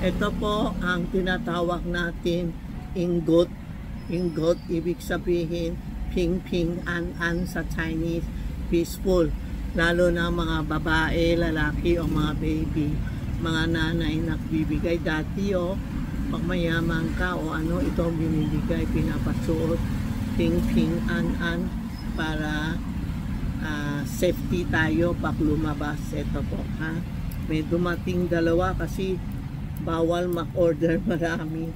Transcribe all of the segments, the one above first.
Ito po ang tinatawag natin ingot. Ingot, ibig sabihin ping ping an sa Chinese, peaceful. Lalo na mga babae, lalaki o mga baby, mga nanay nagbibigay. Dati pag mayaman ka o ano, ito ang binibigay, pinapasuot, ping ping an para safety tayo pag lumabas. Ito po ha. May dumating dalawa kasi bawal mag-order marami.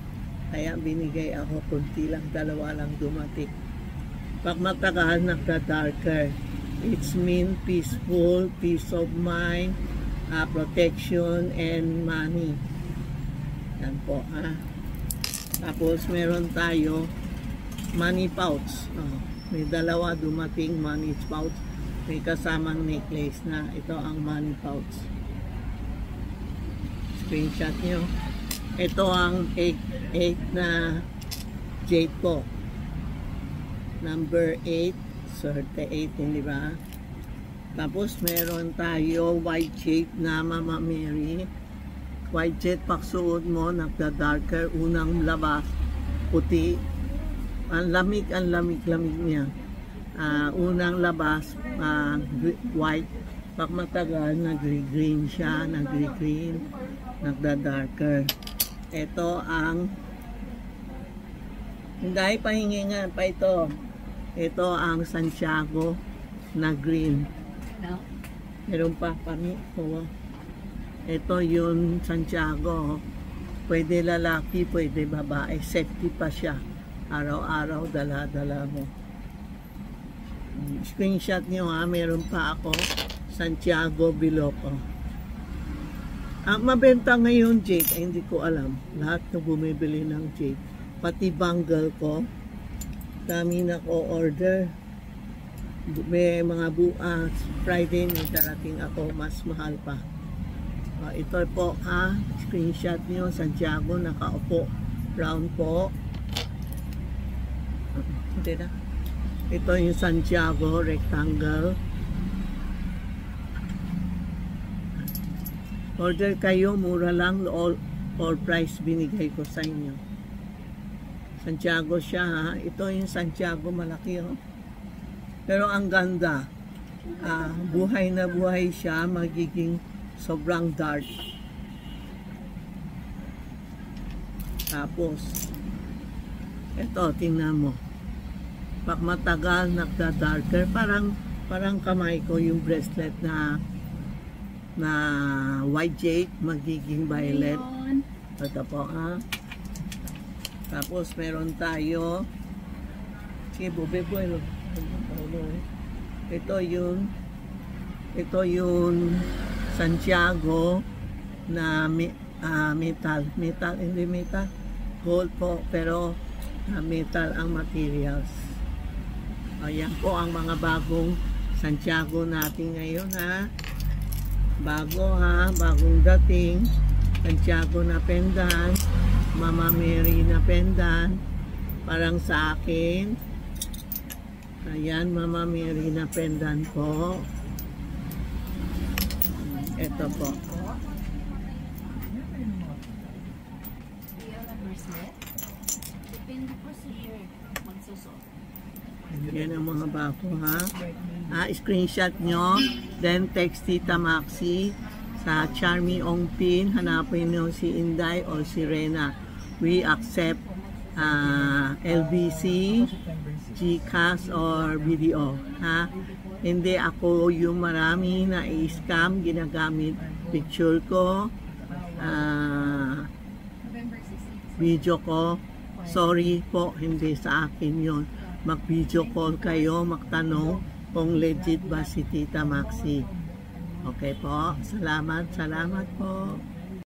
Kaya binigay ako kunti lang, dalawa lang dumating. Pag matagal, nagka-darker. It's mean peaceful, peace of mind, protection, and money. Yan po ha. Tapos meron tayo money pouch. May dalawa dumating money pouch. May kasamang necklace na. Ito ang money pouch. Screenshot nyo. Ito ang 8 na jade ko. Number 8. Swerte 8, hindi ba? Tapos meron tayo white jade na Mama Mary. White jade, pagsuot mo, nagda-darker. Unang labas, puti. Ang lamig niya. Unang labas, white. Pag matagal, nag-green siya, nag-green, nagda-darker. Ito ang hindi, pahingingan pa ito. Ito ang Santiago na green. Meron pa kami. Ito yung Santiago. Pwede lalaki, pwede babae. Safety pa siya. Araw-araw, dala-dala mo. Screenshot nyo ha. Meron pa ako. Santiago Biloco. Ang mabenta ngayon jade, ay hindi ko alam. Lahat na bumibili ng jade. Pati bangle ko. Dami na ko order. May mga bukas. Friday may darating ako. Mas mahal pa. Ito po ha. Screenshot nyo. Santiago nakaupo. Round po. Hindi na. Ito yung Santiago rectangle. Order kayo. Mura lang. All price binigay ko sa inyo. Santiago siya ha. Ito yung Santiago malaki Pero ang ganda. Buhay na buhay siya. Magiging sobrang dark. Tapos ito, tingnan mo. Pag matagal, nagda-darker. Parang kamay ko yung bracelet na white jade. Magiging violet. Ito po ha. Tapos meron tayo ito yung Santiago na metal, hindi metal, gold po, pero metal ang materials. Ayan po ang mga bagong Santiago natin ngayon ha. Bago ha, bagong dating Santiago na pendant, Mama Mary na pendant, parang sa akin. Ayan, Mama Mary na pendant po. Ito po. Yan ang mga bago ha. Screenshot nyo, then text Tita Maxi sa Charmy Ongpin. Hanapin nyo si Inday o si Rena. We accept LBC, GCash or BDO ha. Hindi ako yung marami na i-scam, ginagamit picture ko, video ko. Sorry po, hindi sa akin yon. Mag-video call kayo, magtanong kung legit ba si Tita Maxi. Okay po, salamat po.